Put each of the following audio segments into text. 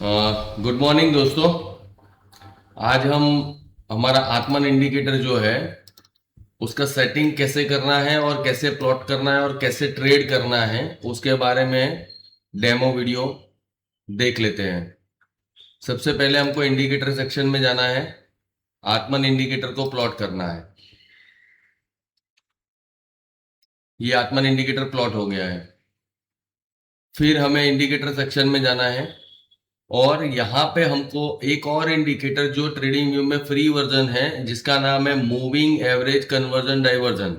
Good morning दोस्तों। आज हम हमारा आत्मन इंडिकेटर जो है उसका सेटिंग कैसे करना है और कैसे प्लॉट करना है और कैसे ट्रेड करना है उसके बारे में डेमो वीडियो देख लेते हैं। सबसे पहले हमको इंडिकेटर सेक्शन में जाना है, आत्मन इंडिकेटर को प्लॉट करना है। ये आत्मन इंडिकेटर प्लॉट हो गया है। फिर हमें इंडिकेटर सेक्शन में जाना है और यहाँ पे हमको एक और इंडिकेटर जो ट्रेडिंग व्यू में फ्री वर्जन है जिसका नाम है moving average conversion diversion.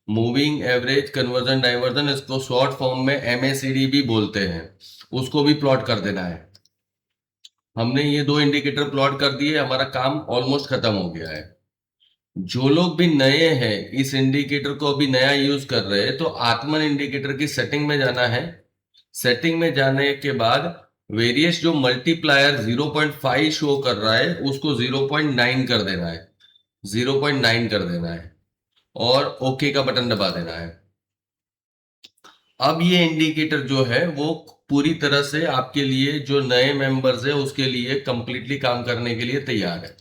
Moving average conversion diversion, इसको शॉर्ट फॉर्म में एमएसीडी भी बोलते हैं, उसको भी प्लॉट कर देना है। हमने ये दो इंडिकेटर प्लॉट कर दिए, हमारा काम ऑलमोस्ट खत्म हो गया है। जो लोग भी नए हैं इस इंडिकेटर को अभी नया यूज कर रहे हैं तो आत्मन इंडिकेटर की सेटिंग में जाना है। सेटिंग में जाने के बाद वेरियस जो मल्टीप्लायर 0.5 शो कर रहा है उसको 0.9 कर देना है, 0.9 कर देना है और ओके का बटन दबा देना है। अब ये इंडिकेटर जो है वो पूरी तरह से आपके लिए, जो नए मेंबर्स है उसके लिए कंप्लीटली काम करने के लिए तैयार है।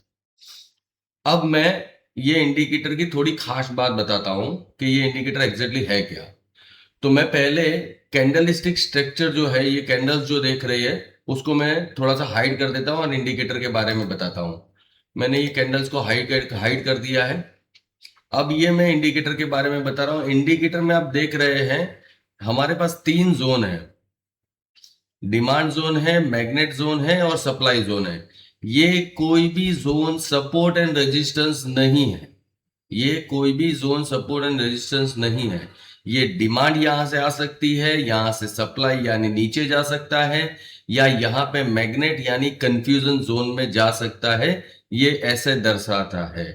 अब मैं ये इंडिकेटर की थोड़ी खास बात बताता हूं कि ये इंडिकेटर एग्जैक्टली है क्या। तो मैं पहले कैंडलस्टिक स्ट्रक्चर जो है, ये कैंडल्स जो देख रही है उसको मैं थोड़ा सा हाइड कर देता हूँ और इंडिकेटर के बारे में बताता हूँ। मैंने ये कैंडल्स को हाइड कर दिया है। अब ये मैं इंडिकेटर के बारे में बता रहा हूँ। इंडिकेटर में आप देख रहे हैं हमारे पास तीन जोन है, डिमांड जोन है, मैग्नेट जोन है और सप्लाई जोन है। ये कोई भी जोन सपोर्ट एंड रेजिस्टेंस नहीं है, ये कोई भी जोन सपोर्ट एंड रेजिस्टेंस नहीं है। ये डिमांड यहां से आ सकती है, यहां से सप्लाई यानी नीचे जा सकता है, या यहाँ पे मैग्नेट यानी कंफ्यूजन जोन में जा सकता है। ये ऐसे दर्शाता है।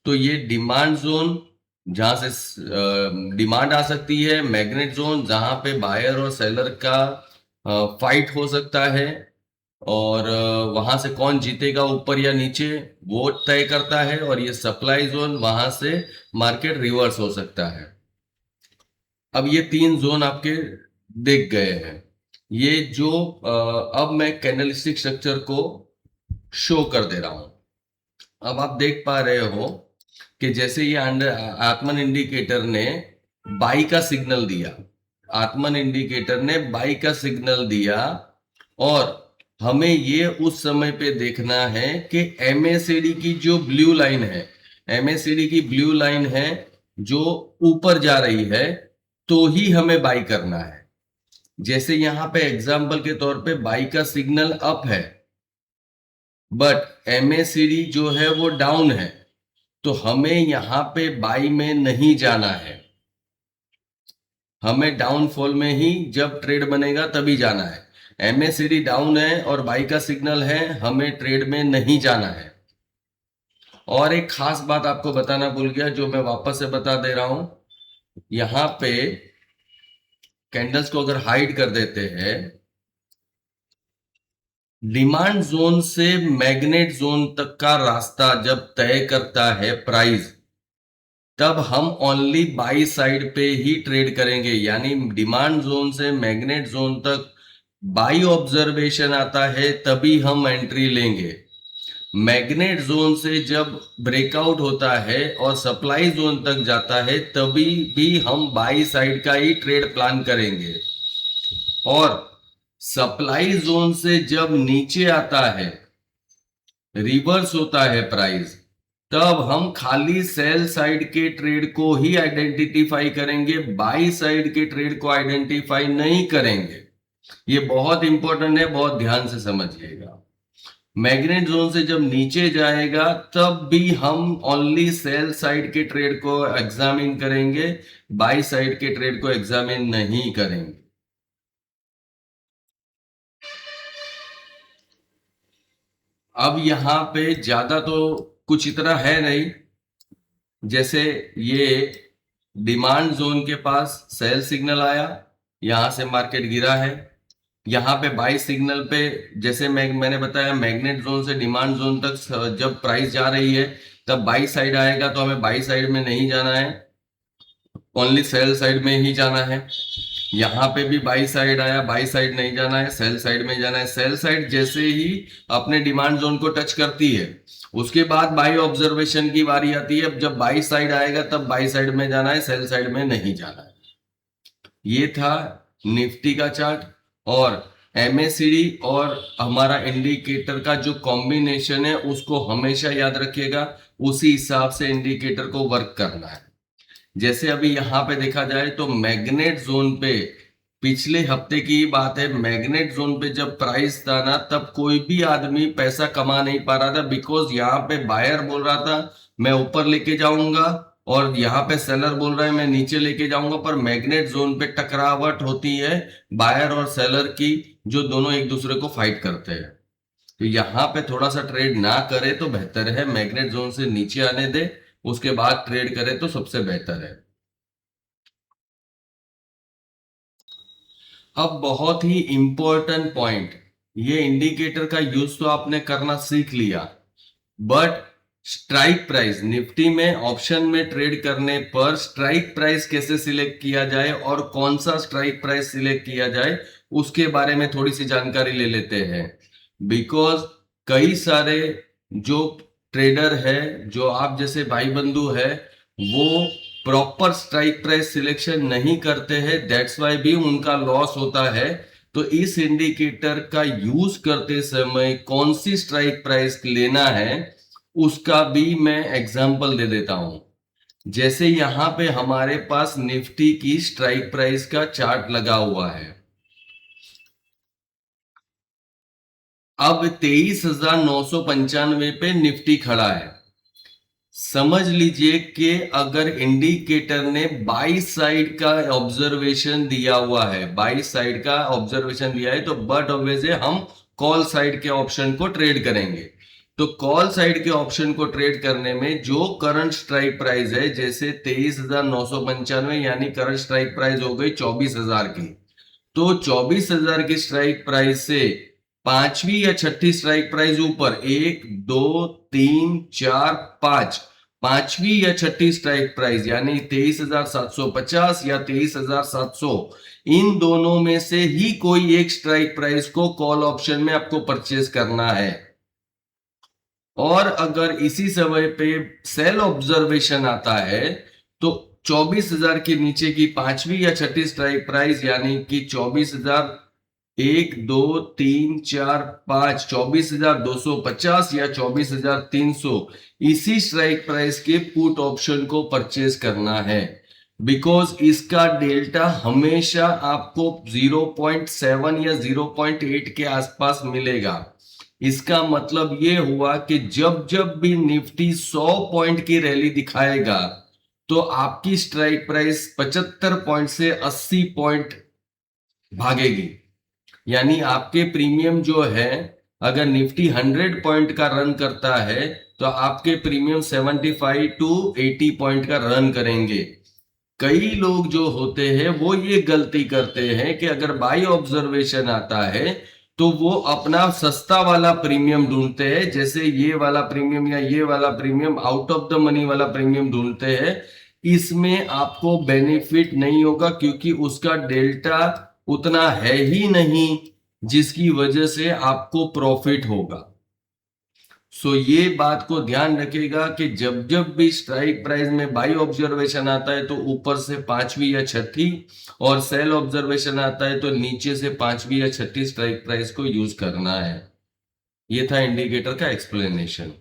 तो ये डिमांड जोन जहां से डिमांड आ सकती है, मैग्नेट जोन जहां पे बायर और सेलर का फाइट हो सकता है और वहां से कौन जीतेगा ऊपर या नीचे वो तय करता है, और ये सप्लाई जोन वहां से मार्केट रिवर्स हो सकता है। अब ये तीन जोन आपके दिख गए हैं। ये जो अब मैं कैंडलस्टिक स्ट्रक्चर को शो कर दे रहा हूं। अब आप देख पा रहे हो कि जैसे ये आत्मन इंडिकेटर ने बाई का सिग्नल दिया, आत्मन इंडिकेटर ने बाई का सिग्नल दिया, और हमें ये उस समय पे देखना है कि एमएसीडी की जो ब्लू लाइन है, एमएसीडी की ब्लू लाइन है जो ऊपर जा रही है, तो ही हमें बाई करना है। जैसे यहां पे एग्जांपल के तौर पे बाई का सिग्नल अप है बट एमएसीडी जो है वो डाउन है, तो हमें यहां पे बाई में नहीं जाना है। हमें डाउनफॉल में ही जब ट्रेड बनेगा तभी जाना है। एमएसीडी डाउन है और बाई का सिग्नल है, हमें ट्रेड में नहीं जाना है। और एक खास बात आपको बताना भूल गया जो मैं वापस से बता दे रहा हूं। यहां पे कैंडल्स को अगर हाइड कर देते हैं, डिमांड जोन से मैग्नेट जोन तक का रास्ता जब तय करता है प्राइस, तब हम ओनली बाई साइड पे ही ट्रेड करेंगे। यानी डिमांड जोन से मैग्नेट जोन तक बाई ऑब्जर्वेशन आता है तभी हम एंट्री लेंगे। मैग्नेट जोन से जब ब्रेकआउट होता है और सप्लाई जोन तक जाता है तभी भी हम बाई साइड का ही ट्रेड प्लान करेंगे। और सप्लाई जोन से जब नीचे आता है, रिवर्स होता है प्राइस, तब हम खाली सेल साइड के ट्रेड को ही आइडेंटिफाई करेंगे, बाई साइड के ट्रेड को आइडेंटिफाई नहीं करेंगे। ये बहुत इंपॉर्टेंट है, बहुत ध्यान से समझिएगा। मैग्नेट जोन से जब नीचे जाएगा तब भी हम ओनली सेल साइड के ट्रेड को एग्जामिन करेंगे, बाई साइड के ट्रेड को एग्जामिन नहीं करेंगे। अब यहां पे ज्यादा तो कुछ इतना है नहीं। जैसे ये डिमांड जोन के पास सेल सिग्नल आया, यहां से मार्केट गिरा है। यहाँ पे बाई सिग्नल पे, जैसे मैंने बताया मैग्नेट जोन से डिमांड जोन तक जब प्राइस जा रही है तब बाई साइड आएगा, तो हमें बाई साइड में नहीं जाना है, ओनली सेल साइड में ही जाना है। यहाँ पे भी बाई साइड आया, बाई साइड नहीं जाना है, सेल साइड में जाना है। सेल साइड जैसे ही अपने डिमांड जोन को टच करती है उसके बाद बाई ऑब्जर्वेशन की बारी आती है। जब बाई साइड आएगा तब बाई साइड में जाना है, सेल साइड में नहीं जाना है। ये था निफ्टी का चार्ट। और एमएसीडी और हमारा इंडिकेटर का जो कॉम्बिनेशन है उसको हमेशा याद रखिएगा, उसी हिसाब से इंडिकेटर को वर्क करना है। जैसे अभी यहाँ पे देखा जाए तो मैग्नेट जोन पे पिछले हफ्ते की बात है, मैग्नेट जोन पे जब प्राइस था ना तब कोई भी आदमी पैसा कमा नहीं पा रहा था, बिकॉज यहाँ पे बायर बोल रहा था मैं ऊपर लेके जाऊंगा और यहाँ पे सेलर बोल रहा है मैं नीचे लेके जाऊंगा। पर मैग्नेट जोन पे टकरावट होती है बायर और सेलर की, जो दोनों एक दूसरे को फाइट करते हैं। तो यहाँ पे थोड़ा सा ट्रेड ना करे तो बेहतर है, मैग्नेट जोन से नीचे आने दे उसके बाद ट्रेड करे तो सबसे बेहतर है। अब बहुत ही इंपॉर्टेंट पॉइंट, ये इंडिकेटर का यूज तो आपने करना सीख लिया, बट स्ट्राइक प्राइस निफ्टी में ऑप्शन में ट्रेड करने पर स्ट्राइक प्राइस कैसे सिलेक्ट किया जाए और कौन सा स्ट्राइक प्राइस सिलेक्ट किया जाए उसके बारे में थोड़ी सी जानकारी ले लेते हैं। बिकॉज कई सारे जो ट्रेडर है, जो आप जैसे भाई बंधु है, वो प्रॉपर स्ट्राइक प्राइस सिलेक्शन नहीं करते हैं, दैट्स वाई भी उनका लॉस होता है। तो इस इंडिकेटर का यूज करते समय कौन सी स्ट्राइक प्राइस लेना है उसका भी मैं एग्जांपल दे देता हूं। जैसे यहां पे हमारे पास निफ्टी की स्ट्राइक प्राइस का चार्ट लगा हुआ है। अब 23,995 पे निफ्टी खड़ा है। समझ लीजिए कि अगर इंडिकेटर ने बाई साइड का ऑब्जर्वेशन दिया हुआ है, बाई साइड का ऑब्जर्वेशन दिया है, तो बट ऑब्वियसली हम कॉल साइड के ऑप्शन को ट्रेड करेंगे। तो कॉल साइड के ऑप्शन को ट्रेड करने में जो करंट स्ट्राइक प्राइस है, जैसे 23,995 यानी करंट स्ट्राइक प्राइस हो गई 24,000 की, तो 24,000 की स्ट्राइक प्राइस से पांचवी या छठी स्ट्राइक प्राइस ऊपर, 1, 2, 3, 4, 5, पांचवी या छठी स्ट्राइक प्राइस यानी 23,750 या 23,700, इन दोनों में से ही कोई एक स्ट्राइक प्राइस को कॉल ऑप्शन में आपको परचेज करना है। और अगर इसी समय पे सेल ऑब्जर्वेशन आता है तो 24,000 के नीचे की पांचवी या छठी स्ट्राइक प्राइस यानी कि 24,000, 1, 2, 3, 4, 5, 24,250 या 24,300, इसी स्ट्राइक प्राइस के पुट ऑप्शन को परचेज करना है। बिकॉज इसका डेल्टा हमेशा आपको 0.7 या 0.8 के आसपास मिलेगा। इसका मतलब ये हुआ कि जब जब भी निफ्टी 100 पॉइंट की रैली दिखाएगा तो आपकी स्ट्राइक प्राइस 75 पॉइंट से 80 पॉइंट भागेगी। यानी आपके प्रीमियम जो है, अगर निफ्टी 100 पॉइंट का रन करता है तो आपके प्रीमियम 75 टू 80 पॉइंट का रन करेंगे। कई लोग जो होते हैं वो ये गलती करते हैं कि अगर बाई ऑब्जर्वेशन आता है तो वो अपना सस्ता वाला प्रीमियम ढूंढते हैं, जैसे ये वाला प्रीमियम या ये वाला premium, out of the money वाला प्रीमियम ढूंढते हैं। इसमें आपको बेनिफिट नहीं होगा क्योंकि उसका डेल्टा उतना है ही नहीं जिसकी वजह से आपको प्रॉफिट होगा। सो ये बात को ध्यान रखिएगा कि जब जब भी स्ट्राइक प्राइस में बाई ऑब्जर्वेशन आता है तो ऊपर से पांचवी या छठी, और सेल ऑब्जर्वेशन आता है तो नीचे से पांचवी या छठी स्ट्राइक प्राइस को यूज करना है। ये था इंडिकेटर का एक्सप्लेनेशन।